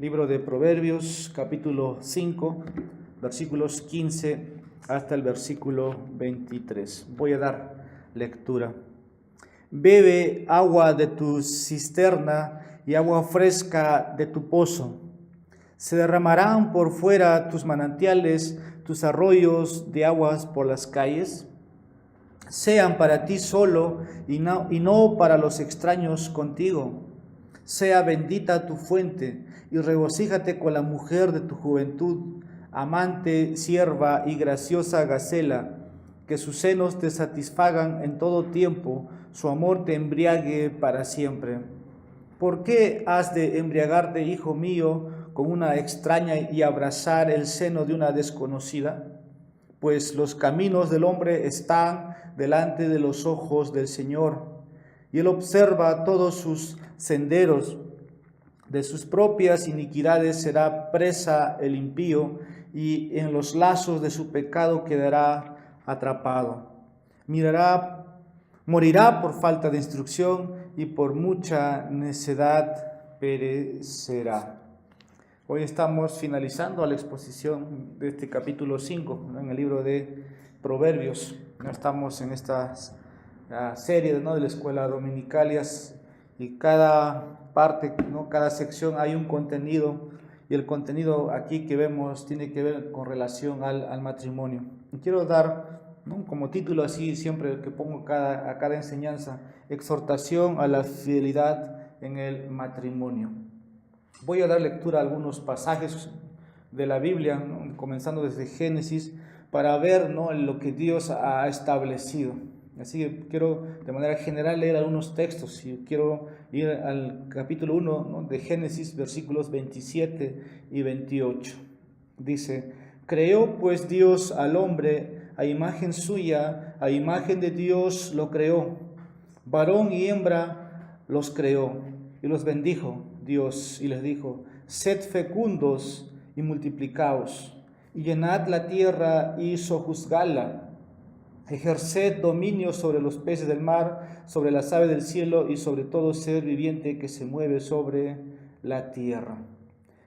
Libro de Proverbios, capítulo 5, versículos 15 hasta el versículo 23. Voy a dar lectura. Bebe agua de tu cisterna y agua fresca de tu pozo. Se derramarán por fuera tus manantiales, tus arroyos de aguas por las calles. Sean para ti solo y no para los extraños contigo. Sea bendita tu fuente y regocíjate con la mujer de tu juventud, amante, sierva y graciosa gacela, que sus senos te satisfagan en todo tiempo, su amor te embriague para siempre. ¿Por qué has de embriagarte, hijo mío, con una extraña y abrazar el seno de una desconocida? Pues los caminos del hombre están delante de los ojos del Señor, y Él observa todos sus senderos. De sus propias iniquidades será presa el impío, y en los lazos de su pecado quedará atrapado. Morirá por falta de instrucción, y por mucha necedad perecerá. Hoy estamos finalizando la exposición de este capítulo 5, ¿no? En el libro de Proverbios. ¿No? Estamos en esta serie, ¿no? De la escuela dominicalias, y cada parte, ¿no? Cada sección hay un contenido, y el contenido aquí que vemos tiene que ver con relación al matrimonio. Y quiero dar, ¿no? Como título así siempre que pongo a cada enseñanza: exhortación a la fidelidad en el matrimonio. Voy a dar lectura a algunos pasajes de la Biblia, ¿no? Comenzando desde Génesis, para ver, ¿no? Lo que Dios ha establecido. Así que quiero de manera general leer algunos textos, y quiero ir al capítulo 1, ¿no? De Génesis, versículos 27 y 28. Dice: creó pues Dios al hombre a imagen suya, a imagen de Dios lo creó, varón y hembra los creó, y los bendijo Dios y les dijo: sed fecundos y multiplicaos, y llenad la tierra y sojuzgadla. Ejerced dominio sobre los peces del mar, sobre las aves del cielo y sobre todo ser viviente que se mueve sobre la tierra.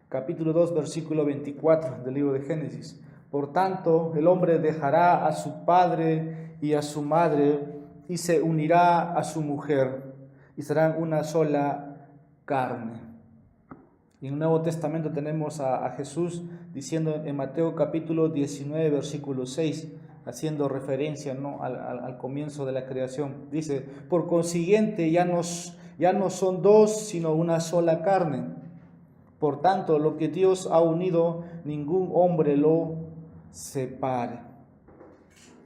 Capítulo 2, versículo 24 del libro de Génesis. Por tanto, el hombre dejará a su padre y a su madre y se unirá a su mujer, y serán una sola carne. Y en el Nuevo Testamento tenemos a Jesús diciendo en Mateo capítulo 19, versículo 6, haciendo referencia, ¿no? al comienzo de la creación. Dice: por consiguiente ya no son dos, sino una sola carne. Por tanto, lo que Dios ha unido, ningún hombre lo separe.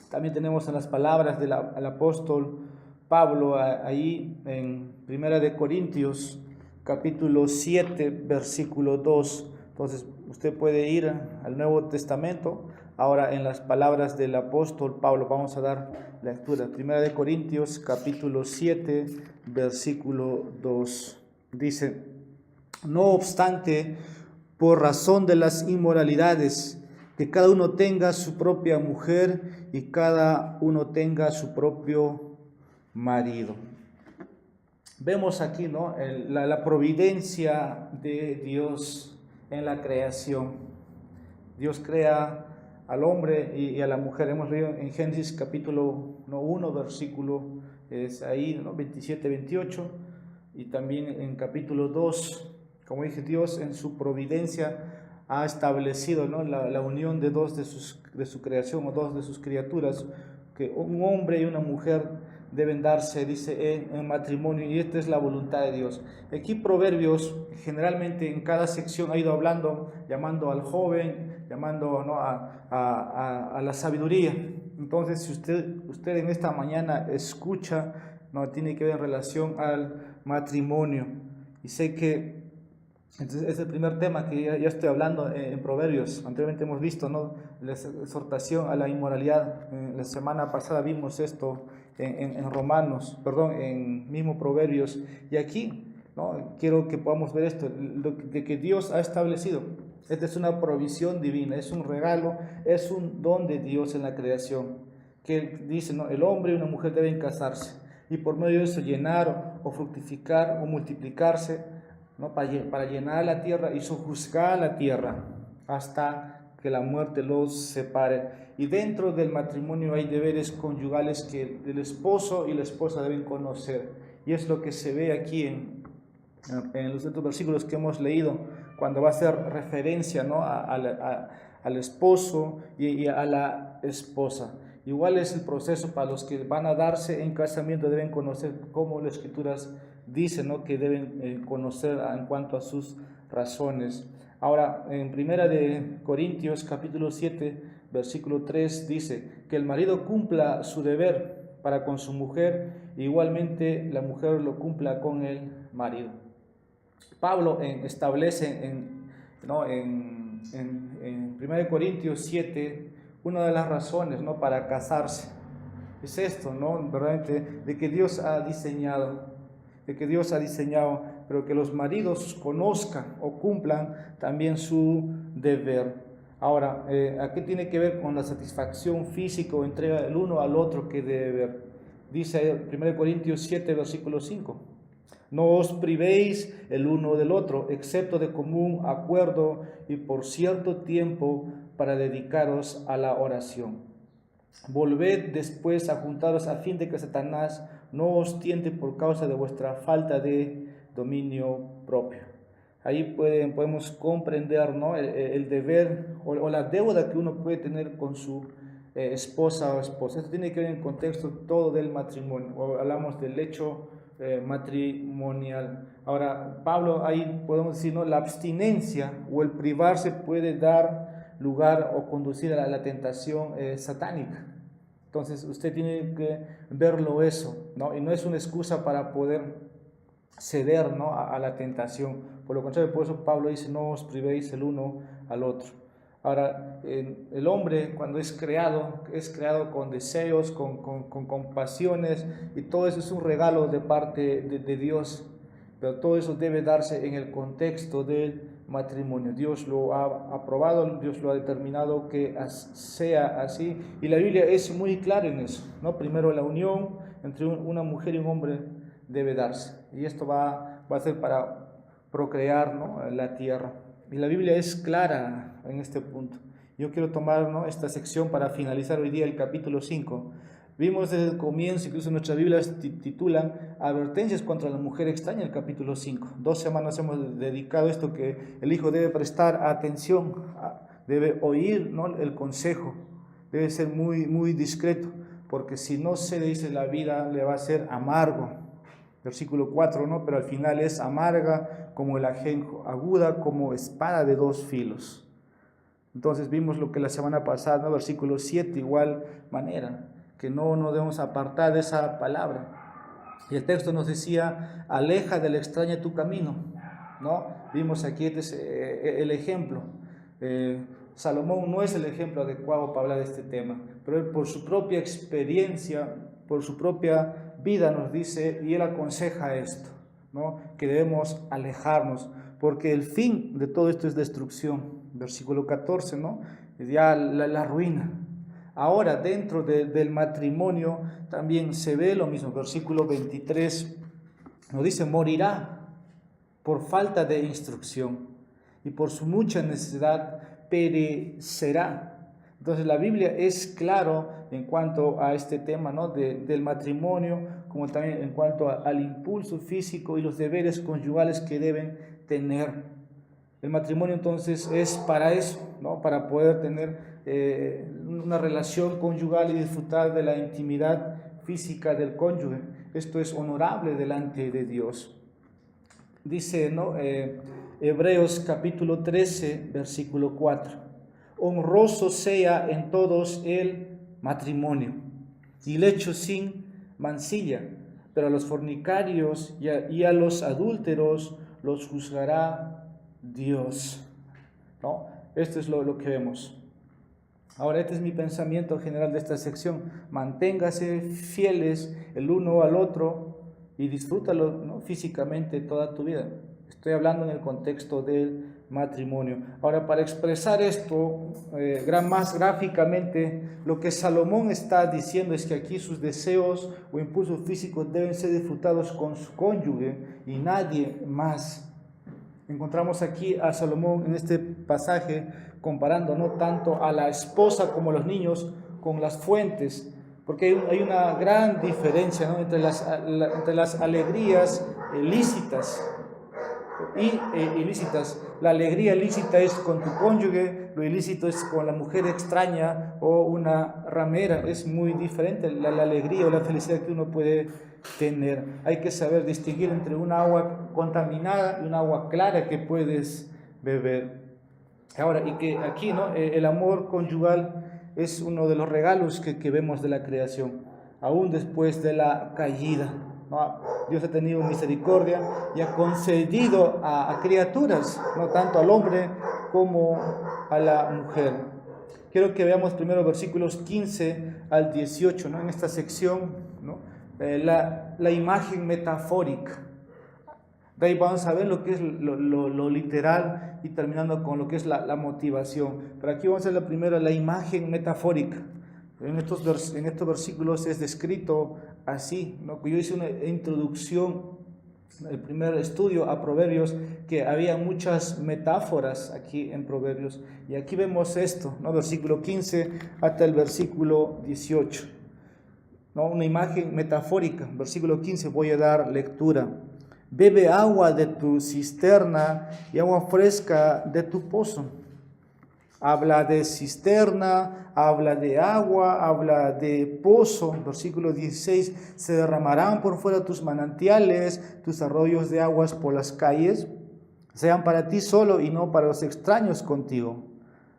También tenemos en las palabras del apóstol Pablo ahí en 1 de Corintios capítulo 7, versículo 2. Entonces usted puede ir al Nuevo Testamento. Ahora en las palabras del apóstol Pablo vamos a dar lectura. 1 de Corintios capítulo 7, versículo 2. Dice: no obstante, por razón de las inmoralidades, que cada uno tenga su propia mujer y cada uno tenga su propio marido. Vemos aquí, ¿no? la providencia de Dios en la creación. Dios crea al hombre y a la mujer. Hemos leído en Génesis capítulo 1, versículo es ahí, ¿no? 27, 28, y también en capítulo 2, como dije, Dios en su providencia ha establecido, ¿no? la unión de dos de su creación, o dos de sus criaturas, que un hombre y una mujer deben darse, dice, en matrimonio, y esta es la voluntad de Dios. Aquí Proverbios generalmente en cada sección ha ido hablando, llamando al joven, llamando, ¿no? a la sabiduría. Entonces, si usted en esta mañana escucha, ¿no? Tiene que ver en relación al matrimonio. Y sé que es el primer tema que ya estoy hablando en Proverbios. Anteriormente hemos visto, ¿no? La exhortación a la inmoralidad. La semana pasada vimos esto en Romanos, en mismo Proverbios. Y aquí, ¿no? Quiero que podamos ver esto, de que Dios ha establecido. Esta es una provisión divina, es un regalo, es un don de Dios en la creación. Que dice, ¿no? El hombre y una mujer deben casarse, y por medio de eso llenar o fructificar o multiplicarse ¿no? Para llenar la tierra y sojuzgar la tierra hasta que la muerte los separe. Y dentro del matrimonio hay deberes conyugales que el esposo y la esposa deben conocer. Y es lo que se ve aquí en los otros versículos que hemos leído, cuando va a hacer referencia, ¿no? al esposo y a la esposa. Igual es el proceso para los que van a darse en casamiento, deben conocer cómo las Escrituras dicen, ¿no? que deben conocer en cuanto a sus razones. Ahora, en 1 Corintios capítulo 7, versículo 3 dice que el marido cumpla su deber para con su mujer, e igualmente la mujer lo cumpla con el marido. Pablo establece en 1 Corintios 7 una de las razones, ¿no? para casarse. Es esto, ¿no? Verdaderamente, de que Dios ha diseñado, pero que los maridos conozcan o cumplan también su deber. Ahora, ¿a qué tiene que ver con la satisfacción física o entrega del uno al otro que debe haber? Dice 1 Corintios 7, versículo 5. No os privéis el uno del otro, excepto de común acuerdo y por cierto tiempo para dedicaros a la oración. Volved después a juntaros a fin de que Satanás no os tiente por causa de vuestra falta de dominio propio. Ahí podemos comprender, ¿no? el deber o la deuda que uno puede tener con su esposa o esposa. Esto tiene que ver en el contexto todo del matrimonio, o hablamos del hecho matrimonial. Ahora, Pablo, ahí podemos decir, ¿no? la abstinencia o el privarse puede dar lugar o conducir a la tentación satánica. Entonces, usted tiene que verlo eso, ¿no? Y no es una excusa para poder ceder, ¿no? a la tentación. Por lo contrario, por eso Pablo dice, no os privéis el uno al otro. Ahora, el hombre cuando es creado con deseos, con pasiones, y todo eso es un regalo de parte de Dios, pero todo eso debe darse en el contexto del matrimonio. Dios lo ha aprobado, Dios lo ha determinado que sea así, y la Biblia es muy clara en eso, ¿no? Primero la unión entre una mujer y un hombre debe darse, y esto va a ser para procrear, ¿no? la tierra. Y la Biblia es clara en este punto. Yo quiero tomar, ¿no? esta sección para finalizar hoy día el capítulo 5. Vimos desde el comienzo, incluso nuestras Biblias titulan Advertencias contra la mujer extraña, el capítulo 5. 2 semanas hemos dedicado a esto, que el hijo debe prestar atención, debe oír, ¿no? el consejo, debe ser muy, muy discreto, porque si no se dice, la vida le va a ser amargo. Versículo 4, ¿no? Pero al final es amarga como el ajenjo, aguda como espada de dos filos. Entonces vimos lo que la semana pasada, ¿no? Versículo 7, igual manera, que no nos debemos apartar de esa palabra. Y el texto nos decía, aleja de la extraña tu camino, ¿no? Vimos aquí el ejemplo. Salomón no es el ejemplo adecuado para hablar de este tema, pero él, por su propia experiencia, por su propia vida, nos dice, y él aconseja esto, ¿no? que debemos alejarnos, porque el fin de todo esto es destrucción. Versículo 14, ¿no? ya la ruina. Ahora, dentro del matrimonio también se ve lo mismo. Versículo 23 nos dice, morirá por falta de instrucción, y por su mucha necesidad perecerá. Entonces la Biblia es claro en cuanto a este tema, ¿no? del matrimonio, como también en cuanto al impulso físico y los deberes conyugales que deben tener. El matrimonio entonces es para eso, ¿no? para poder tener una relación conyugal y disfrutar de la intimidad física del cónyuge. Esto es honorable delante de Dios. Dice, ¿no? Hebreos capítulo 13, versículo 4. Honroso sea en todos el matrimonio y lecho sin mancilla, pero a los fornicarios y a los adúlteros los juzgará Dios. ¿No? Esto es lo que vemos. Ahora, este es mi pensamiento general de esta sección. Manténgase fieles el uno al otro y disfrútalo, ¿no? físicamente toda tu vida. Estoy hablando en el contexto del matrimonio. Ahora, para expresar esto más gráficamente, lo que Salomón está diciendo es que aquí sus deseos o impulsos físicos deben ser disfrutados con su cónyuge y nadie más. Encontramos aquí a Salomón en este pasaje comparando no tanto a la esposa como a los niños con las fuentes, porque hay una gran diferencia, ¿no?, entre las alegrías lícitas y ilícitas. La alegría lícita es con tu cónyuge, lo ilícito es con la mujer extraña o una ramera. Es muy diferente la alegría o la felicidad que uno puede tener. Hay que saber distinguir entre un agua contaminada y un agua clara que puedes beber. Ahora, y que aquí, ¿no?, el amor conyugal es uno de los regalos que vemos de la creación, aún después de la caída, ¿no? Dios ha tenido misericordia y ha concedido a criaturas, no tanto al hombre como a la mujer. Quiero que veamos primero versículos 15 al 18, ¿no?, en esta sección, ¿no?, la imagen metafórica. De ahí vamos a ver lo que es lo literal y terminando con lo que es la motivación. Pero aquí vamos a ver la primera, la imagen metafórica. En estos versículos es descrito así, ¿no? Yo hice una introducción, el primer estudio a Proverbios, que había muchas metáforas aquí en Proverbios. Y aquí vemos esto, ¿no?, versículo 15 hasta el versículo 18. ¿No? Una imagen metafórica. Versículo 15, voy a dar lectura. Bebe agua de tu cisterna y agua fresca de tu pozo. Habla de cisterna, habla de agua, habla de pozo. Versículo 16, se derramarán por fuera tus manantiales, tus arroyos de aguas por las calles, sean para ti solo y no para los extraños contigo.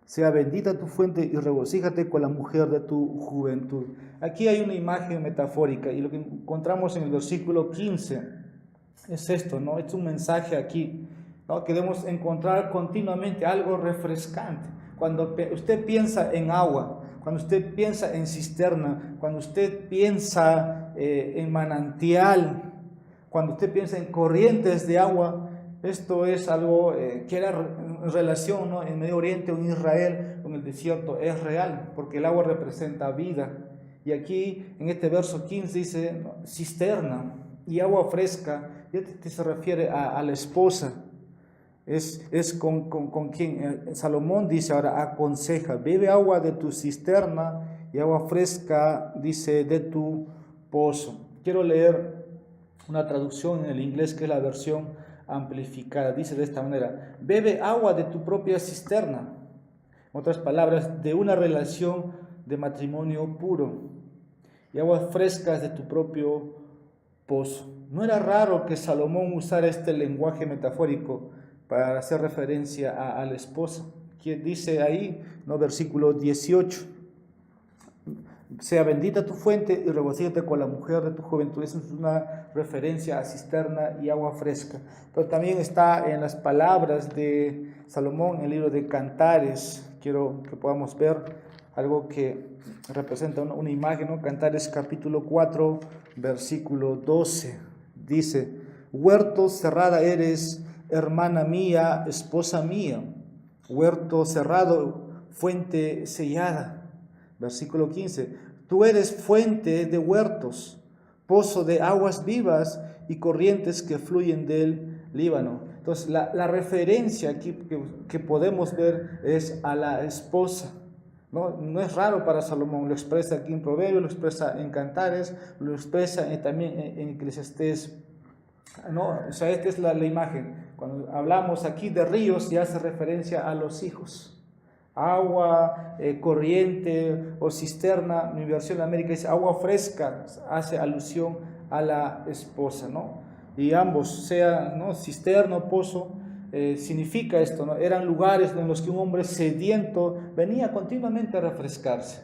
Sea bendita tu fuente y regocíjate con la mujer de tu juventud. Aquí hay una imagen metafórica y lo que encontramos en el versículo 15 es esto, ¿no? Es un mensaje aquí, ¿no?, que debemos encontrar continuamente algo refrescante. Cuando usted piensa en agua, cuando usted piensa en cisterna, cuando usted piensa en manantial, cuando usted piensa en corrientes de agua, esto es algo que era en relación, ¿no?, en Medio Oriente o en Israel, en el desierto, es real, porque el agua representa vida. Y aquí en este verso 15 dice, ¿no?, cisterna y agua fresca. Y este se refiere a la esposa. Es con quien Salomón dice ahora, aconseja, bebe agua de tu cisterna y agua fresca, dice, de tu pozo. Quiero leer una traducción en el inglés que es la versión amplificada. Dice de esta manera, bebe agua de tu propia cisterna. En otras palabras, de una relación de matrimonio puro, y aguas frescas de tu propio pozo. No era raro que Salomón usara este lenguaje metafórico para hacer referencia a la esposa, que dice ahí, ¿no?, versículo 18, sea bendita tu fuente y regocíjate con la mujer de tu juventud. Esa es una referencia a cisterna y agua fresca. Pero también está en las palabras de Salomón en el libro de Cantares. Quiero que podamos ver algo que representa una imagen, ¿no? Cantares capítulo 4, versículo 12. Dice, huerto cerrada eres, hermana mía, esposa mía. Huerto cerrado, fuente sellada. Versículo 15, tú eres fuente de huertos, pozo de aguas vivas y corrientes que fluyen del Líbano. Entonces, la referencia aquí que podemos ver es a la esposa. No es raro para Salomón, lo expresa aquí en Proverbios, lo expresa en Cantares, lo expresa también en Eclesiastés. ¿No? O sea, esta es la imagen. Cuando hablamos aquí de ríos, ya hace referencia a los hijos. Agua corriente o cisterna, mi versión de América dice agua fresca, hace alusión a la esposa, ¿no? Y ambos, sea, ¿no?, cisterna o pozo, significa esto, ¿no? Eran lugares en los que un hombre sediento venía continuamente a refrescarse.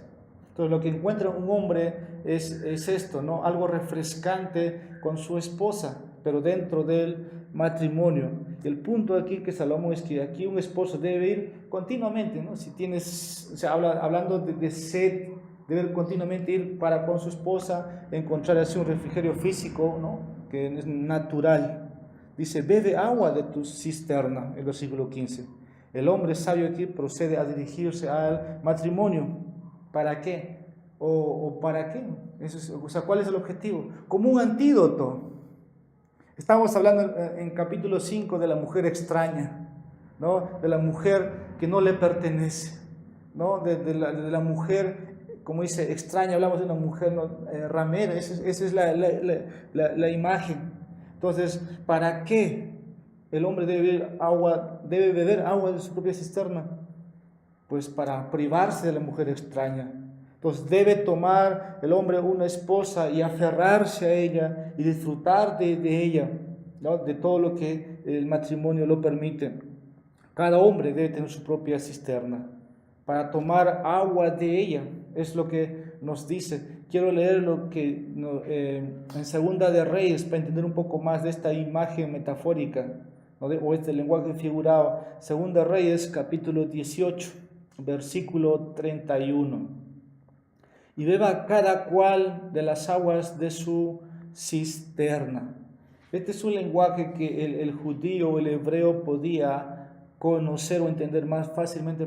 Entonces lo que encuentra un hombre es esto, ¿no?, algo refrescante con su esposa, pero dentro del matrimonio. Y el punto aquí que Salomón es que aquí un esposo debe ir continuamente, ¿no? Si tienes, o sea, hablando de sed, debe continuamente ir para con su esposa, encontrar así un refrigerio físico, ¿no?, que es natural. Dice, bebe agua de tu cisterna, el versículo 15. El hombre sabio aquí procede a dirigirse al matrimonio. ¿Para qué? ¿O para qué? Eso es, o sea, ¿cuál es el objetivo? Como un antídoto. Estamos hablando en capítulo 5 de la mujer extraña, ¿no? De la mujer que no le pertenece, ¿no? De la mujer, como dice, extraña. Hablamos de una mujer, ¿no? Ramera. Esa es la imagen. Entonces, ¿para qué el hombre debe beber agua de su propia cisterna? Pues para privarse de la mujer extraña. Entonces debe tomar el hombre una esposa y aferrarse a ella y disfrutar de ella, ¿no? De todo lo que el matrimonio lo permite. Cada hombre debe tener su propia cisterna para tomar agua de ella. Es lo que nos dice. Quiero leer lo que en Segunda de Reyes para entender un poco más de esta imagen metafórica, ¿no? O este lenguaje figurado. Segunda de Reyes, capítulo 18, versículo 31. Y beba cada cual de las aguas de su cisterna. Este es un lenguaje que el judío o el hebreo podía conocer o entender más fácilmente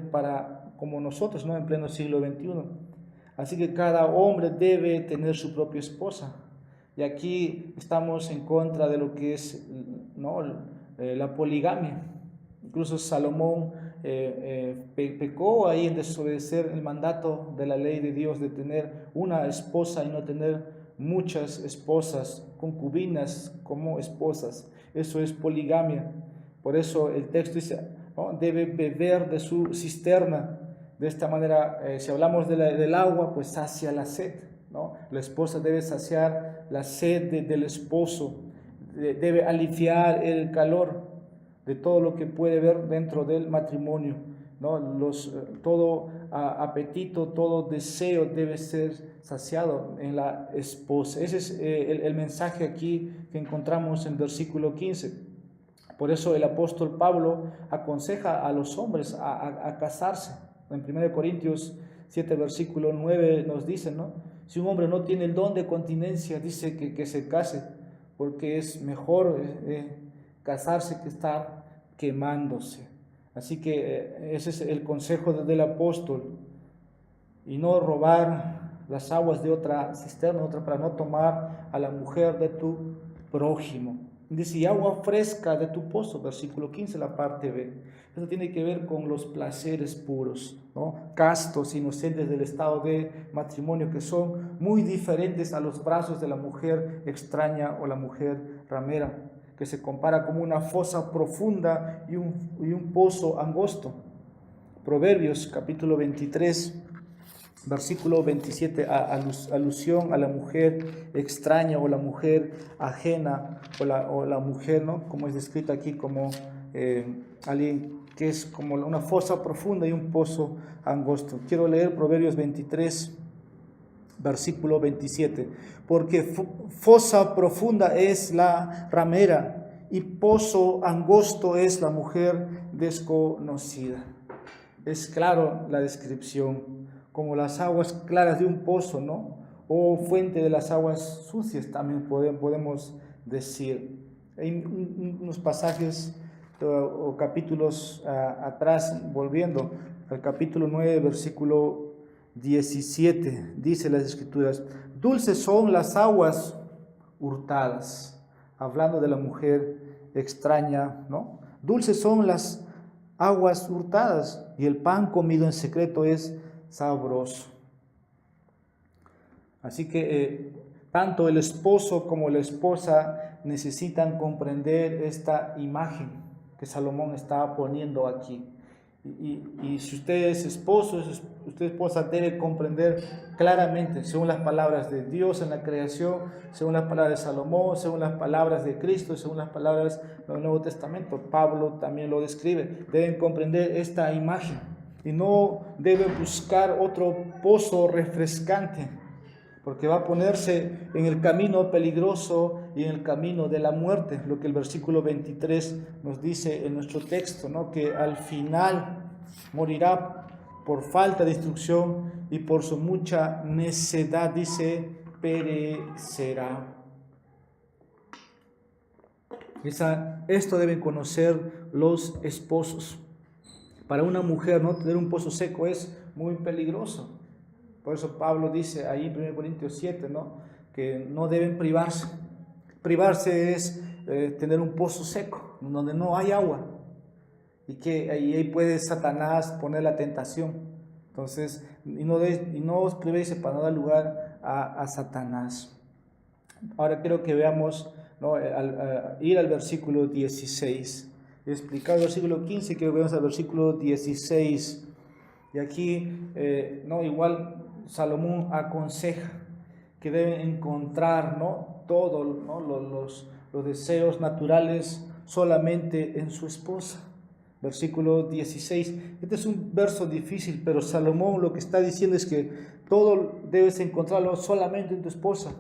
como nosotros, ¿no? En pleno siglo XXI. Así que cada hombre debe tener su propia esposa. Y aquí estamos en contra de lo que es, ¿no? La poligamia. Incluso Salomón pecó ahí en desobedecer el mandato de la ley de Dios de tener una esposa y no tener muchas esposas, concubinas como esposas. Eso es poligamia. Por eso el texto dice, ¿no? Debe beber de su cisterna. De esta manera, si hablamos del agua, pues sacia la sed, ¿no? La esposa debe saciar la sed del esposo, debe aliviar el calor de todo lo que puede ver dentro del matrimonio, ¿no? Todo apetito, todo deseo debe ser saciado en la esposa. Ese es el mensaje aquí que encontramos en versículo 15. Por eso el apóstol Pablo aconseja a los hombres a casarse. En 1 Corintios 7, versículo 9 nos dice, ¿no? Si un hombre no tiene el don de continencia, dice que se case, porque es mejor casarse que estar quemándose. Así que ese es el consejo del apóstol. Y no robar las aguas de otra cisterna, para no tomar a la mujer de tu prójimo. Dice, y agua fresca de tu pozo, versículo 15, la parte B. Eso tiene que ver con los placeres puros, ¿no? Castos, inocentes del estado de matrimonio, que son muy diferentes a los brazos de la mujer extraña o la mujer ramera, que se compara como una fosa profunda y un pozo angosto. Proverbios capítulo 23, versículo 27, alusión a la mujer extraña o la mujer ajena o la mujer, ¿no? Como es descrito aquí como alguien que es como una fosa profunda y un pozo angosto. Quiero leer Proverbios 23, versículo 27. Porque fosa profunda es la ramera y pozo angosto es la mujer desconocida. Es claro la descripción, como las aguas claras de un pozo, ¿no? O fuente de las aguas sucias, también podemos decir. Hay unos pasajes o capítulos atrás, volviendo al capítulo 9, versículo 17, dice las Escrituras, dulces son las aguas hurtadas, hablando de la mujer extraña, ¿no? Dulces son las aguas hurtadas y el pan comido en secreto es sabroso. Así que tanto el esposo como la esposa necesitan comprender esta imagen que Salomón está poniendo aquí. Y si usted es esposo, usted esposa debe comprender claramente, según las palabras de Dios en la creación, según las palabras de Salomón, según las palabras de Cristo, según las palabras del Nuevo Testamento. Pablo también lo describe. Deben comprender esta imagen y no deben buscar otro pozo refrescante, porque va a ponerse en el camino peligroso y en el camino de la muerte, lo que el versículo 23 nos dice en nuestro texto, ¿no? Que al final morirá por falta de instrucción y por su mucha necedad, dice, perecerá. Esto deben conocer los esposos. Para una mujer, ¿no? Tener un pozo seco es muy peligroso. Por eso Pablo dice ahí en 1 Corintios 7, ¿no? Que no deben privarse. Privarse es tener un pozo seco, donde no hay agua, y que ahí puede Satanás poner la tentación. Entonces, y no os privéis para no dar lugar a Satanás. Ahora quiero que veamos, ¿no? Ir al versículo 16. He explicado el versículo 15, quiero que veamos al versículo 16. Y aquí, ¿no? Igual Salomón aconseja que deben encontrar, ¿no? Todos, ¿no? los deseos naturales solamente en su esposa. Versículo 16. Este es un verso difícil, pero Salomón lo que está diciendo es que todo debes encontrarlo solamente en tu esposa.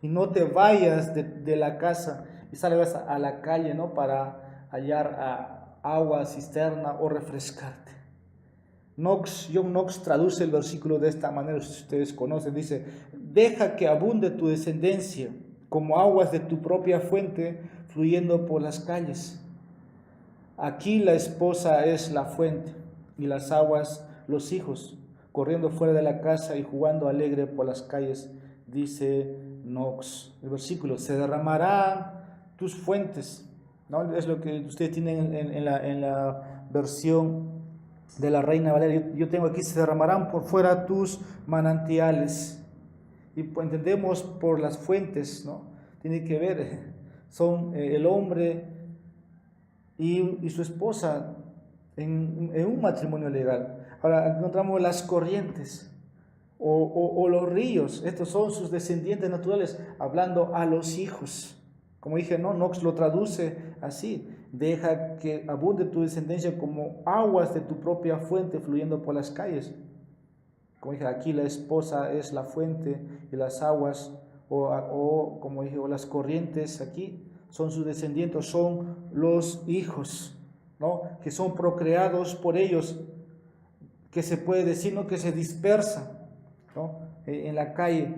Y no te vayas de la casa y salgas a la calle, ¿no? Para hallar agua, cisterna o refrescarte. John Knox traduce el versículo de esta manera, si ustedes conocen, dice: deja que abunde tu descendencia como aguas de tu propia fuente fluyendo por las calles. Aquí la esposa es la fuente y las aguas los hijos, corriendo fuera de la casa y jugando alegre por las calles, dice Knox. El versículo: se derramarán tus fuentes, ¿no? Es lo que ustedes tienen en la versión de la Reina Valera. Yo tengo aquí: se derramarán por fuera tus manantiales. Y entendemos por las fuentes, ¿no? Tiene que ver, son el hombre y su esposa en un matrimonio legal. Ahora encontramos las corrientes o los ríos. Estos son sus descendientes naturales, hablando a los hijos. Como dije, ¿no? Knox lo traduce así: deja que abunde tu descendencia como aguas de tu propia fuente fluyendo por las calles. Como dije, aquí la esposa es la fuente y las aguas como dije, o las corrientes aquí son sus descendientes, son los hijos, ¿no? Que son procreados por ellos, que se puede decir, ¿no? Que se dispersan, ¿no? En la calle.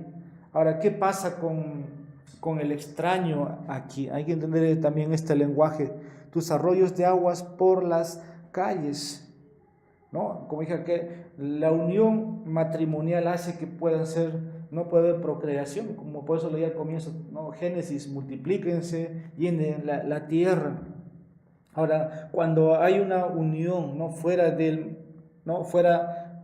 Ahora, ¿qué pasa con el extraño aquí? Hay que entender también este lenguaje: tus arroyos de aguas por las calles, ¿no? Como dije, que la unión matrimonial hace que puedan ser, no puede haber procreación, como por eso leí al comienzo, ¿no? Génesis: multiplíquense, llenen la tierra. Ahora, cuando hay una unión, ¿no?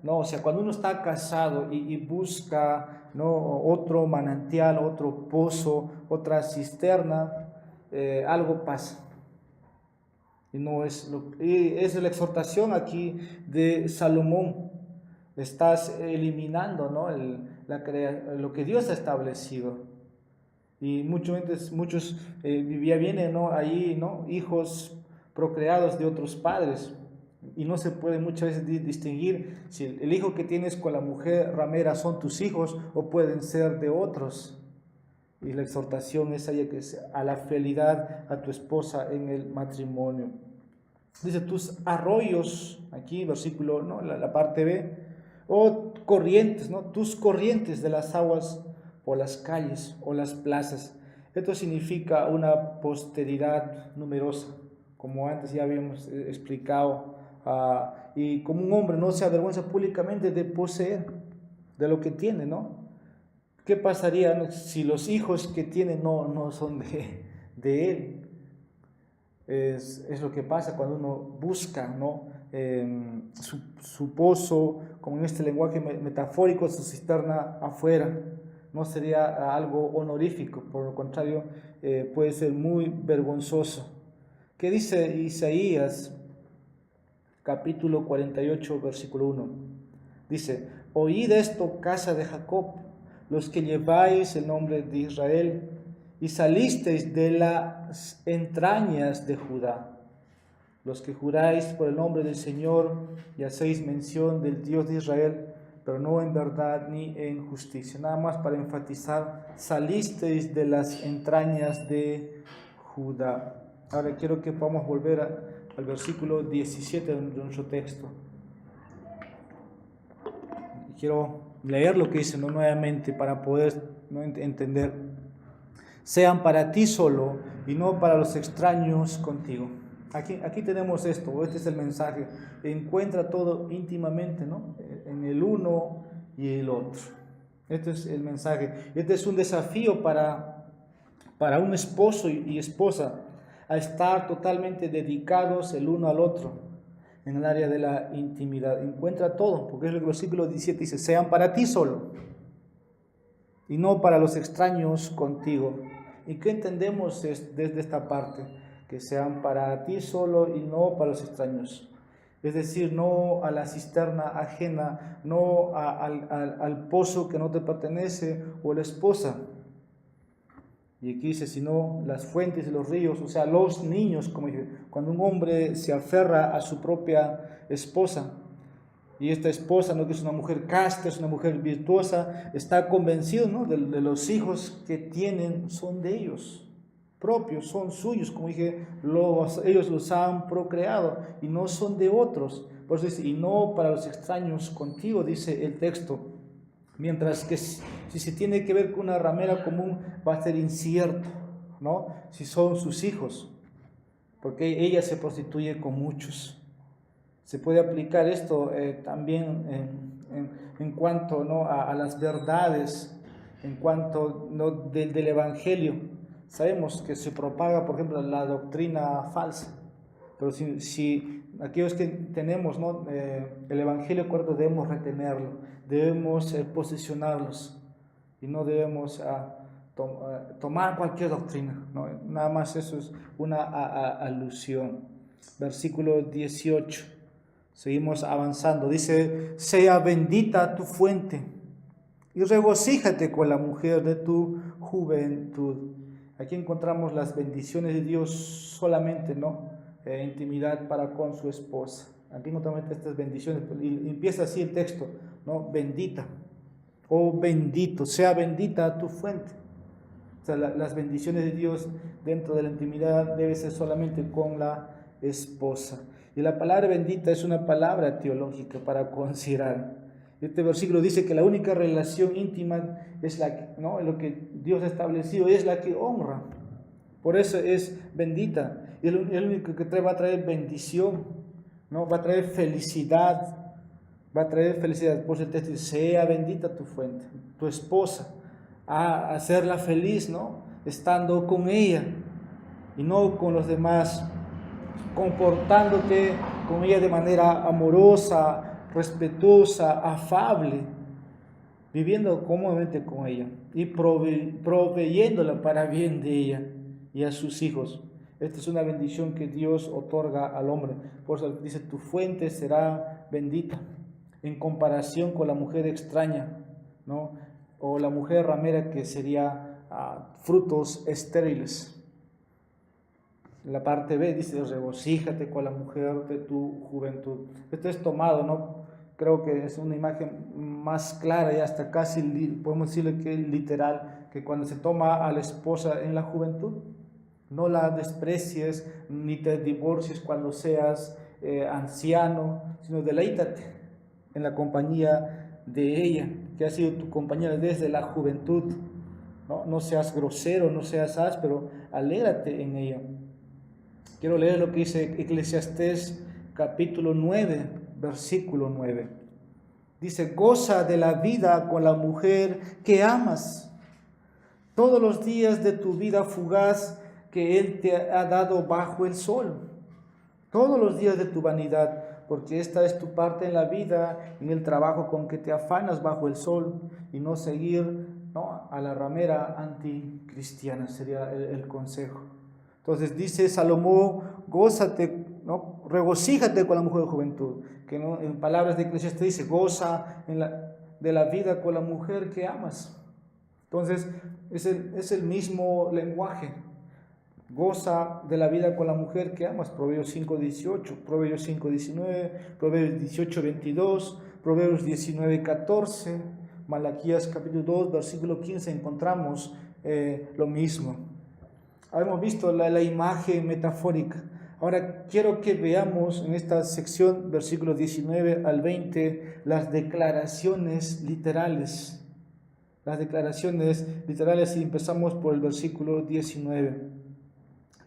O sea, cuando uno está casado y busca, ¿no? Otro manantial, otro pozo, otra cisterna, algo pasa. Y es la exhortación aquí de Salomón. Estás eliminando, ¿no? lo que Dios ha establecido. Y muchos ya vienen, ¿no? Ahí, ¿no? Hijos procreados de otros padres. Y no se puede muchas veces distinguir si el hijo que tienes con la mujer ramera son tus hijos o pueden ser de otros. Y la exhortación es a la fidelidad a tu esposa en el matrimonio. Dice: tus arroyos, aquí versículo, ¿no? La parte B, o corrientes, ¿no? Tus corrientes de las aguas por las calles o las plazas. Esto significa una posteridad numerosa, como antes ya habíamos explicado, y como un hombre no se avergüenza públicamente de poseer de lo que tiene, ¿no? ¿Qué pasaría si los hijos que tiene no son de él? Es lo que pasa cuando uno busca, ¿no? Su pozo, como en este lenguaje metafórico, su cisterna afuera. No sería algo honorífico, por lo contrario, puede ser muy vergonzoso. ¿Qué dice Isaías, capítulo 48, versículo 1? Dice: oíd esto, casa de Jacob, los que lleváis el nombre de Israel, y salisteis de las entrañas de Judá, los que juráis por el nombre del Señor y hacéis mención del Dios de Israel, pero no en verdad ni en justicia. Nada más para enfatizar: salisteis de las entrañas de Judá. Ahora quiero que podamos volver al versículo 17 de nuestro texto. Quiero leer lo que dice, ¿no? Nuevamente, para poder, ¿no? entender. Sean para ti solo y no para los extraños contigo. Aquí tenemos esto, este es el mensaje. Encuentra todo íntimamente, ¿no? En el uno y el otro. Este es el mensaje. Este es un desafío para para un esposo y esposa a estar totalmente dedicados el uno al otro en el área de la intimidad. Encuentra todo, porque es el versículo 17 dice, sean para ti solo y no para los extraños contigo. ¿Y qué entendemos desde esta parte? Que sean para ti solo y no para los extraños. Es decir, no a la cisterna ajena, no al pozo que no te pertenece o la esposa. Y aquí dice, sino las fuentes y los ríos, o sea, los niños, como dije, cuando un hombre se aferra a su propia esposa, y esta esposa, ¿no?, que es una mujer casta, es una mujer virtuosa, está convencido, ¿no?, de los hijos que tienen son de ellos propios, son suyos, como dije, ellos los han procreado y no son de otros. Por eso dice, y no para los extraños contigo, dice el texto. Mientras que si se tiene que ver con una ramera común, va a ser incierto, ¿no?, si son sus hijos, porque ella se prostituye con muchos. Se puede aplicar esto también en cuanto, ¿no?, a las verdades, en cuanto, ¿no?, del Evangelio. Sabemos que se propaga, por ejemplo, la doctrina falsa, pero si aquellos que tenemos, ¿no?, el Evangelio correcto, debemos retenerlo, debemos posesionarlos y no debemos tomar cualquier doctrina, ¿no? Nada más eso es una alusión. Versículo 18, seguimos avanzando, dice, sea bendita tu fuente y regocíjate con la mujer de tu juventud. Aquí encontramos las bendiciones de Dios solamente, ¿no?, intimidad para con su esposa. Aquí encontramos estas bendiciones. Y empieza así el texto, ¿no? Bendita, oh bendito, sea bendita tu fuente. O sea, las bendiciones de Dios dentro de la intimidad debe ser solamente con la esposa. Y la palabra bendita es una palabra teológica para considerar. Este versículo dice que la única relación íntima es la que, ¿no?, lo que Dios ha establecido, es la que honra. Por eso es bendita. Y el único que va a traer bendición, ¿no?, va a traer felicidad. Va a traer felicidad. Por eso el texto dice, sea bendita tu fuente, tu esposa, a hacerla feliz, ¿no?, estando con ella y no con los demás, comportándote con ella de manera amorosa, respetuosa, afable, viviendo cómodamente con ella y proveyéndola para bien de ella y a sus hijos. Esta es una bendición que Dios otorga al hombre. Por eso dice, tu fuente será bendita, en comparación con la mujer extraña, ¿no?, o la mujer ramera, que sería frutos estériles. La parte B dice, regocíjate con la mujer de tu juventud. Esto es tomado, ¿no? Creo que es una imagen más clara y hasta casi podemos decirle que literal, que cuando se toma a la esposa en la juventud, no la desprecies ni te divorcies cuando seas anciano, sino deleítate en la compañía de ella, que ha sido tu compañera desde la juventud, ¿no? No seas grosero, no seas áspero, alégrate en ella. Quiero leer lo que dice Eclesiastés capítulo 9, versículo 9. Dice, goza de la vida con la mujer que amas, todos los días de tu vida fugaz que Él te ha dado bajo el sol, todos los días de tu vanidad, porque esta es tu parte en la vida, en el trabajo con que te afanas bajo el sol, y no seguir, ¿no?, a la ramera anticristiana, sería el consejo. Entonces dice Salomón, gózate, ¿no?, regocíjate con la mujer de juventud, que no, en palabras de Eclesiastés dice, goza de la vida con la mujer que amas. Entonces es el mismo lenguaje. Goza de la vida con la mujer que amas, Proverbios 5:18, Proverbios 5:19, Proverbios 18:22, Proverbios 19:14, Malaquías capítulo 2, versículo 15, encontramos lo mismo. Hemos visto la imagen metafórica. Ahora quiero que veamos en esta sección, versículos 19 al 20, las declaraciones literales. Las declaraciones literales, y empezamos por el versículo 19.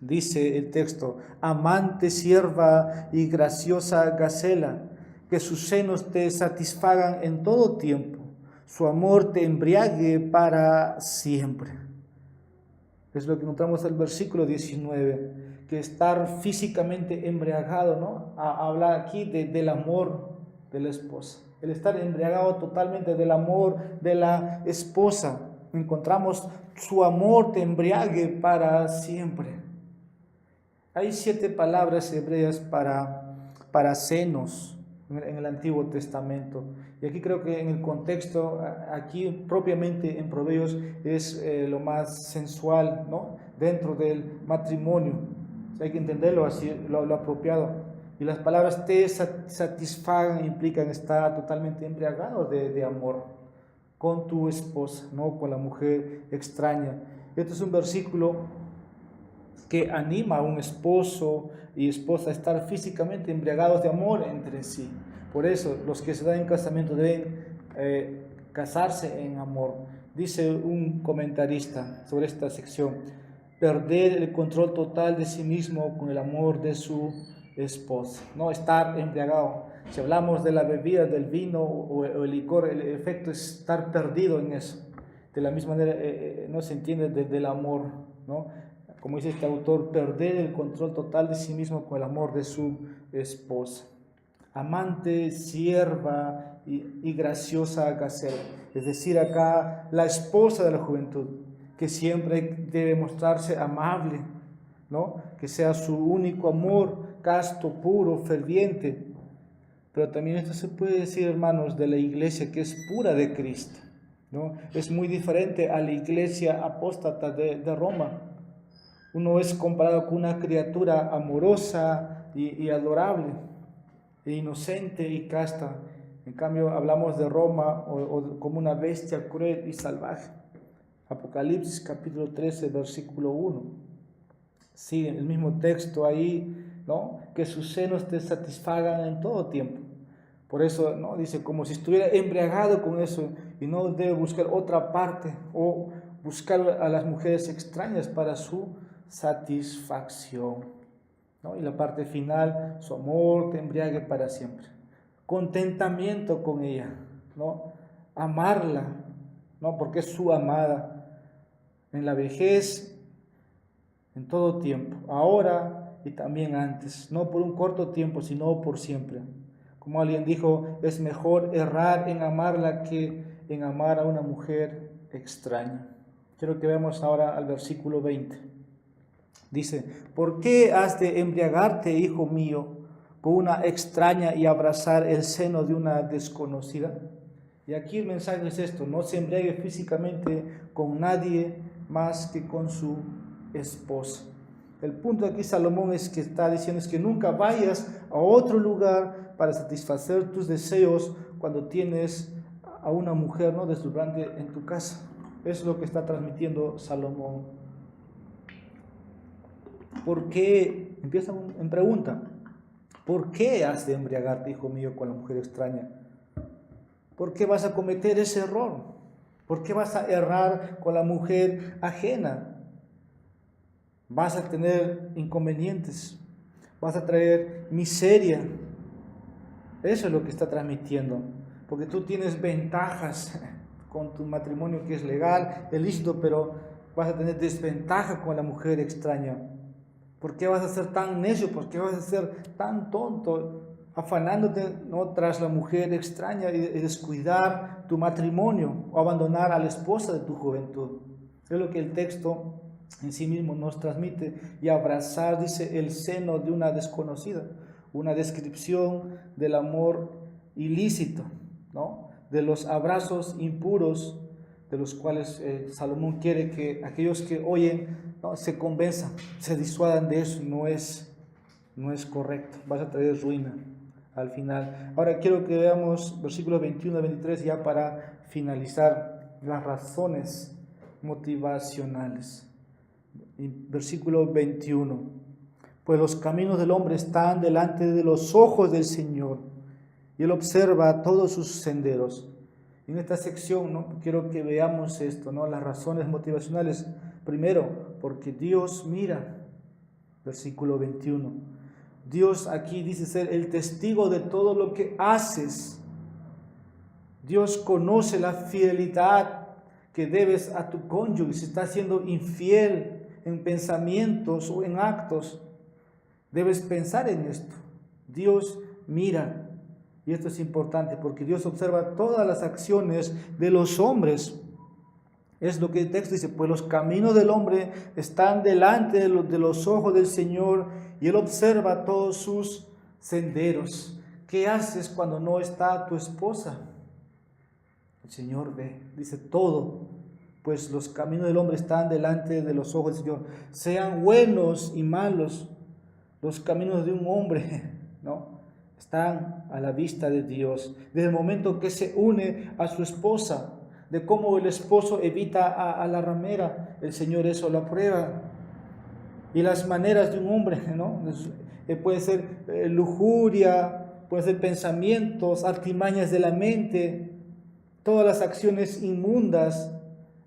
Dice el texto, amante sierva y graciosa gacela, que sus senos te satisfagan en todo tiempo, su amor te embriague para siempre. Es lo que encontramos en el versículo 19, que estar físicamente embriagado, ¿no? Habla aquí del amor de la esposa. El estar embriagado totalmente del amor de la esposa. Encontramos su amor te embriague para siempre. Hay 7 palabras hebreas para senos en el Antiguo Testamento. Y aquí creo que en el contexto, aquí propiamente en Proverbios, es lo más sensual, ¿no? Dentro del matrimonio. O sea, hay que entenderlo así, lo apropiado. Y las palabras te satisfagan implican estar totalmente embriagado de amor con tu esposa, no con la mujer extraña. Este es un versículo que anima a un esposo y esposa a estar físicamente embriagados de amor entre sí. Por eso los que se dan en casamiento deben casarse en amor. Dice un comentarista sobre esta sección: perder el control total de sí mismo con el amor de su esposa. No estar embriagado. Si hablamos de la bebida, del vino o el licor, el efecto es estar perdido en eso. De la misma manera no se entiende desde el amor, ¿no? Como dice este autor, perder el control total de sí mismo con el amor de su esposa. Amante, sierva y graciosa gacela. Es decir, acá la esposa de la juventud, que siempre debe mostrarse amable, ¿no? Que sea su único amor, casto, puro, ferviente. Pero también esto se puede decir, hermanos, de la iglesia que es pura de Cristo, ¿no? Es muy diferente a la iglesia apóstata de Roma. Uno es comparado con una criatura amorosa y adorable, e inocente y casta. En cambio, hablamos de Roma o como una bestia cruel y salvaje. Apocalipsis capítulo 13, versículo 1. Sí, en el mismo texto ahí, ¿no? Que sus senos te satisfagan en todo tiempo. Por eso, ¿no? Dice, como si estuviera embriagado con eso y no debe buscar otra parte o buscar a las mujeres extrañas para su satisfacción, ¿no? Y la parte final, su amor te embriague para siempre. Contentamiento con ella, ¿no? Amarla, ¿no? Porque es su amada. En la vejez, en todo tiempo, ahora y también antes, no por un corto tiempo, sino por siempre. Como alguien dijo, es mejor errar en amarla que en amar a una mujer extraña. Quiero que veamos ahora al versículo 20. Dice, ¿por qué has de embriagarte, hijo mío, con una extraña y abrazar el seno de una desconocida? Y aquí el mensaje es esto: no se embriague físicamente con nadie más que con su esposa. El punto aquí Salomón es que está diciendo es que nunca vayas a otro lugar para satisfacer tus deseos cuando tienes a una mujer, ¿no?, deslumbrante en tu casa. Eso es lo que está transmitiendo Salomón. ¿Por qué? Empieza en pregunta. ¿Por qué has de embriagarte, hijo mío, con la mujer extraña? ¿Por qué vas a cometer ese error? ¿Por qué vas a errar con la mujer ajena? Vas a tener inconvenientes, vas a traer miseria. Eso es lo que está transmitiendo, porque tú tienes ventajas con tu matrimonio que es legal, es lícito, pero vas a tener desventaja con la mujer extraña. ¿Por qué vas a ser tan necio? ¿Por qué vas a ser tan tonto, afanándote, ¿no?, tras la mujer extraña y descuidar tu matrimonio o abandonar a la esposa de tu juventud? Es lo que el texto en sí mismo nos transmite. Y abrazar, dice, el seno de una desconocida, una descripción del amor ilícito, ¿no?, de los abrazos impuros, de los cuales Salomón quiere que aquellos que oyen, ¿no?, se convenzan, se disuadan de eso. No es correcto, vas a traer ruina al final. Ahora quiero que veamos versículos 21 a 23 ya para finalizar las razones motivacionales. Versículo 21. Pues los caminos del hombre están delante de los ojos del Señor, y Él observa todos sus senderos. En esta sección, ¿no?, quiero que veamos esto, ¿no?, las razones motivacionales. Primero, porque Dios mira. Versículo 21. Dios aquí dice ser el testigo de todo lo que haces. Dios conoce la fidelidad que debes a tu cónyuge. Si estás siendo infiel, en pensamientos o en actos, debes pensar en esto. Dios mira, y esto es importante porque Dios observa todas las acciones de los hombres. Es lo que el texto dice, pues los caminos del hombre están delante de los ojos del Señor y Él observa todos sus senderos. ¿Qué haces cuando no está tu esposa? El Señor ve, dice todo, pues los caminos del hombre están delante de los ojos del Señor. Sean buenos y malos, los caminos de un hombre, ¿no? Están a la vista de Dios. Desde el momento que se une a su esposa, de cómo el esposo evita a la ramera, el Señor eso lo aprueba. Y las maneras de un hombre, ¿no? Puede ser lujuria, puede ser pensamientos, artimañas de la mente, todas las acciones inmundas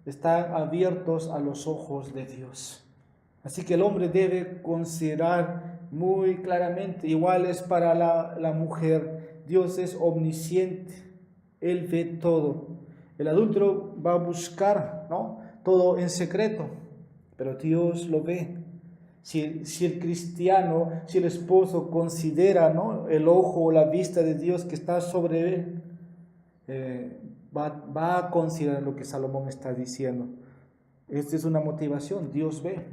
están abiertos a los ojos de Dios. Así que el hombre debe considerar muy claramente, igual es para la mujer, Dios es omnisciente, Él ve todo. El adúltero va a buscar, ¿no?, todo en secreto, pero Dios lo ve. Si el cristiano, si el esposo considera, ¿no?, el ojo o la vista de Dios que está sobre él, va a considerar lo que Salomón está diciendo. Esta es una motivación, Dios ve.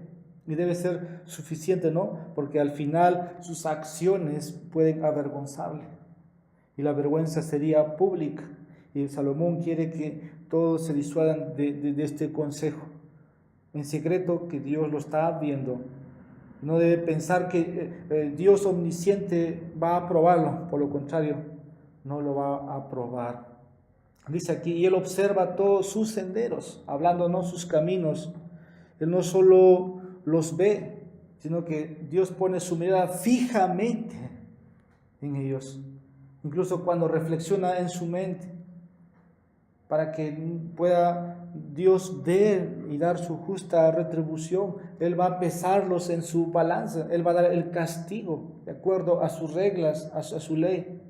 Y debe ser suficiente, ¿no? Porque al final sus acciones pueden avergonzarle. Y la vergüenza sería pública. Y Salomón quiere que todos se disuadan de este consejo. En secreto, que Dios lo está viendo. No debe pensar que Dios omnisciente va a aprobarlo. Por lo contrario, no lo va a aprobar. Dice aquí, y Él observa todos sus senderos, hablando no sus caminos. Él no solo los ve, sino que Dios pone su mirada fijamente en ellos. Incluso cuando reflexiona en su mente, para que pueda Dios ver y dar su justa retribución. Él va a pesarlos en su balanza, Él va a dar el castigo de acuerdo a sus reglas, a su ley.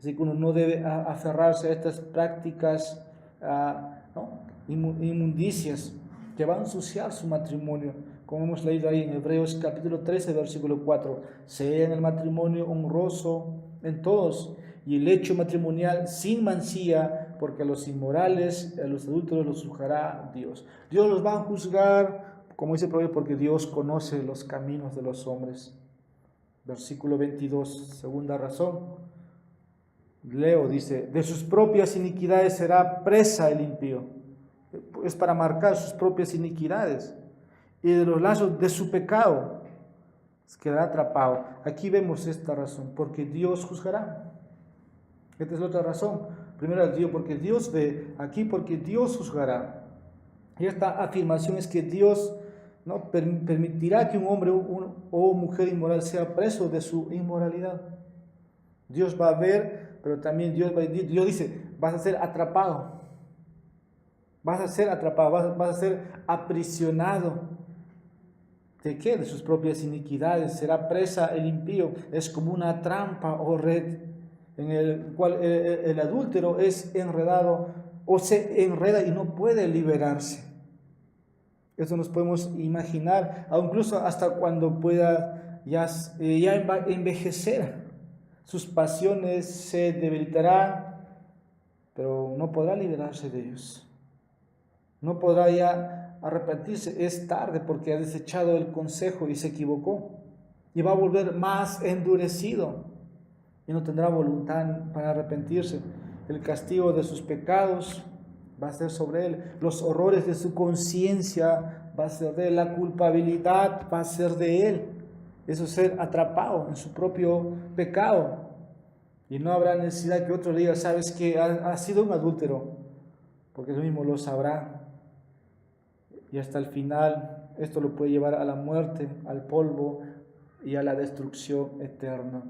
Así que uno no debe aferrarse a estas prácticas, ¿no?, inmundicias que van a ensuciar su matrimonio, como hemos leído ahí en Hebreos capítulo 13, versículo 4. Sea en el matrimonio honroso en todos, y el hecho matrimonial sin mancilla, porque a los inmorales, a los adúlteros los juzgará Dios. Dios los va a juzgar, como dice el proverbio, porque Dios conoce los caminos de los hombres. Versículo 22, segunda razón. Leo, dice, de sus propias iniquidades será presa el impío. Es para marcar sus propias iniquidades. Y de los lazos de su pecado quedará atrapado. Aquí vemos esta razón, porque Dios juzgará. Esta es la otra razón. Primero Dios, porque Dios ve. Aquí porque Dios juzgará. Y esta afirmación es que Dios no permitirá que un hombre o mujer inmoral sea preso de su inmoralidad. Dios va a ver, pero también Dios dice, vas a ser atrapado. Vas a ser atrapado, vas a ser aprisionado. ¿De qué? De sus propias iniquidades. Será presa el impío. Es como una trampa o red en el cual el adúltero es enredado o se enreda y no puede liberarse. Eso nos podemos imaginar, o incluso hasta cuando pueda ya envejecer. Sus pasiones se debilitarán, pero no podrá liberarse de ellos. No podrá ya arrepentirse. Es tarde porque ha desechado el consejo y se equivocó. Y va a volver más endurecido. Y no tendrá voluntad para arrepentirse. El castigo de sus pecados va a ser sobre él. Los horrores de su conciencia va a ser de él. La culpabilidad va a ser de él. Eso es ser atrapado en su propio pecado. Y no habrá necesidad que otro le diga, sabes que ha sido un adúltero, porque él mismo lo sabrá. Y hasta el final esto lo puede llevar a la muerte, al polvo y a la destrucción eterna.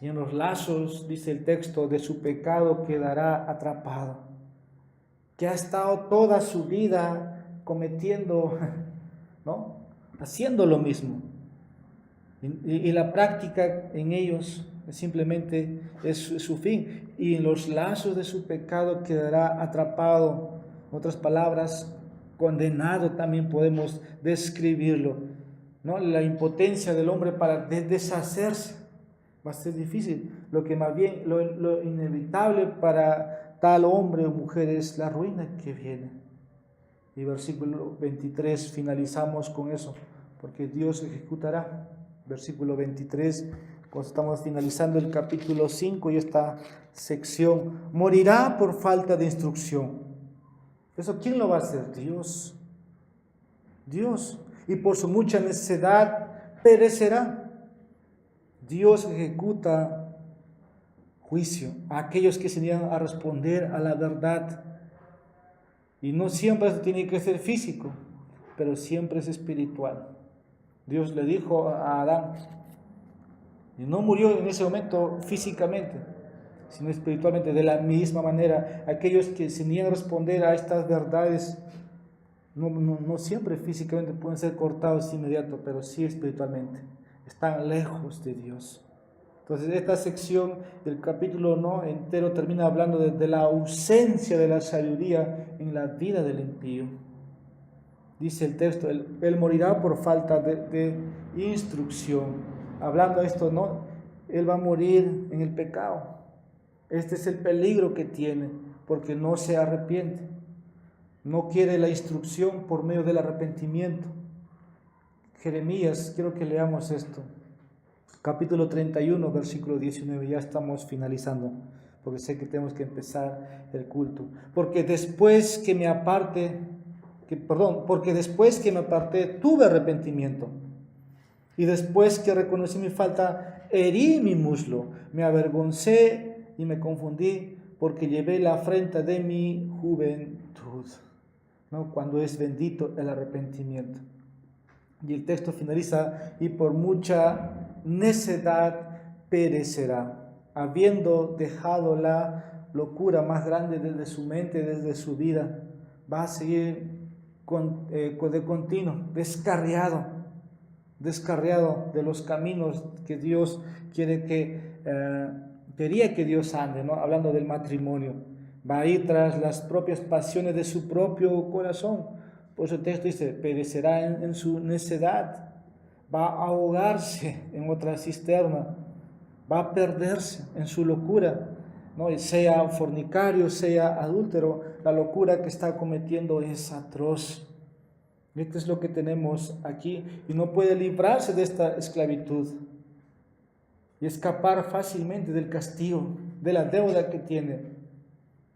Y en los lazos, dice el texto, de su pecado quedará atrapado. Que ha estado toda su vida cometiendo, ¿no?, haciendo lo mismo. Y la práctica en ellos simplemente es su fin. Y en los lazos de su pecado quedará atrapado. En otras palabras, condenado también podemos describirlo, ¿no? La impotencia del hombre para deshacerse va a ser difícil. Lo que más bien, lo inevitable para tal hombre o mujer es la ruina que viene. Y versículo 23 finalizamos con eso, porque Dios ejecutará. Versículo 23, cuando estamos finalizando el capítulo 5 y esta sección, morirá por falta de instrucción. ¿Eso quién lo va a hacer? Dios. Dios. Y por su mucha necedad perecerá. Dios ejecuta juicio a aquellos que se niegan a responder a la verdad. Y no siempre tiene que ser físico, pero siempre es espiritual. Dios le dijo a Adán, y no murió en ese momento físicamente, sino espiritualmente. De la misma manera, aquellos que se niegan a responder a estas verdades, no siempre físicamente pueden ser cortados inmediato, pero sí espiritualmente. Están lejos de Dios. Entonces, esta sección del capítulo entero termina hablando de la ausencia de la sabiduría en la vida del impío. Dice el texto, él morirá por falta de instrucción. Hablando de esto, él va a morir en el pecado. Este es el peligro que tiene, porque no se arrepiente. No quiere la instrucción por medio del arrepentimiento. Jeremías, quiero que leamos esto. Capítulo 31, versículo 19, ya estamos finalizando, porque sé que tenemos que empezar el culto. Porque después que me aparté, tuve arrepentimiento, y después que reconocí mi falta, herí mi muslo, me avergoncé y me confundí, porque llevé la afrenta de mi juventud. Cuando es bendito el arrepentimiento. Y el texto finaliza, y por mucha necedad perecerá, habiendo dejado la locura más grande desde su mente, desde su vida, va a seguir de continuo, descarriado de los caminos que Dios quería que Dios ande, hablando del matrimonio. Va a ir tras las propias pasiones de su propio corazón. Por eso el texto dice, perecerá en su necedad, va a ahogarse en otra cisterna, va a perderse en su locura, sea fornicario, sea adúltero, la locura que está cometiendo es atroz. Esto es lo que tenemos aquí, y no puede librarse de esta esclavitud y escapar fácilmente del castigo, de la deuda que tiene.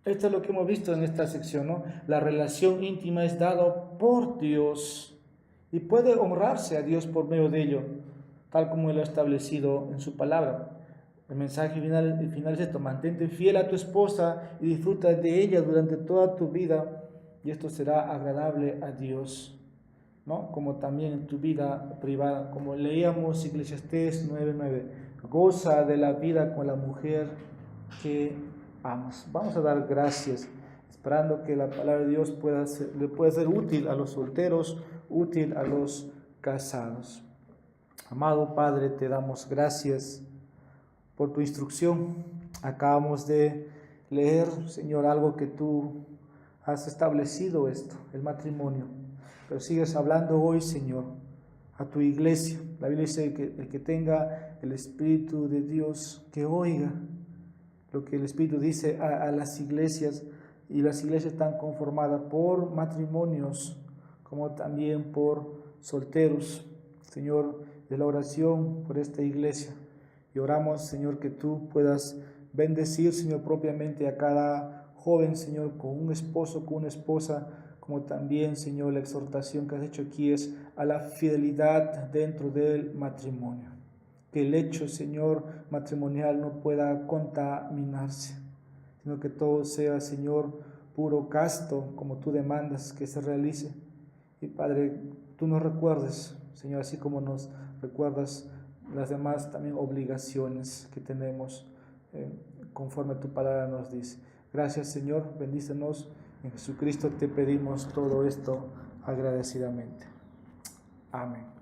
Esto es lo que hemos visto en esta sección, La relación íntima es dada por Dios y puede honrarse a Dios por medio de ello, tal como Él lo ha establecido en su palabra. El mensaje final es esto: mantente fiel a tu esposa y disfruta de ella durante toda tu vida, y esto será agradable a Dios, como también en tu vida privada. Como leíamos Eclesiastés 9:9, goza de la vida con la mujer que amas. Vamos a dar gracias, esperando que la palabra de Dios le pueda ser útil a los solteros, útil a los casados. Amado Padre, te damos gracias por tu instrucción. Acabamos de leer, Señor, algo que tú has establecido, el matrimonio. Pero sigues hablando hoy, Señor, a tu iglesia. La Biblia dice que el que tenga el Espíritu de Dios, que oiga lo que el Espíritu dice a las iglesias, y las iglesias están conformadas por matrimonios, como también por solteros. Señor, de la oración por esta iglesia, y oramos, Señor, que tú puedas bendecir, Señor, propiamente a cada joven, Señor, con un esposo, con una esposa, como también, Señor, la exhortación que has hecho aquí es a la fidelidad dentro del matrimonio. Que el hecho, Señor, matrimonial no pueda contaminarse, sino que todo sea, Señor, puro, casto, como tú demandas que se realice. Y Padre, tú nos recuerdes, Señor, así como nos recuerdas las demás también obligaciones que tenemos, conforme tu palabra nos dice. Gracias, Señor, bendícenos. En Jesucristo te pedimos todo esto agradecidamente. Amén.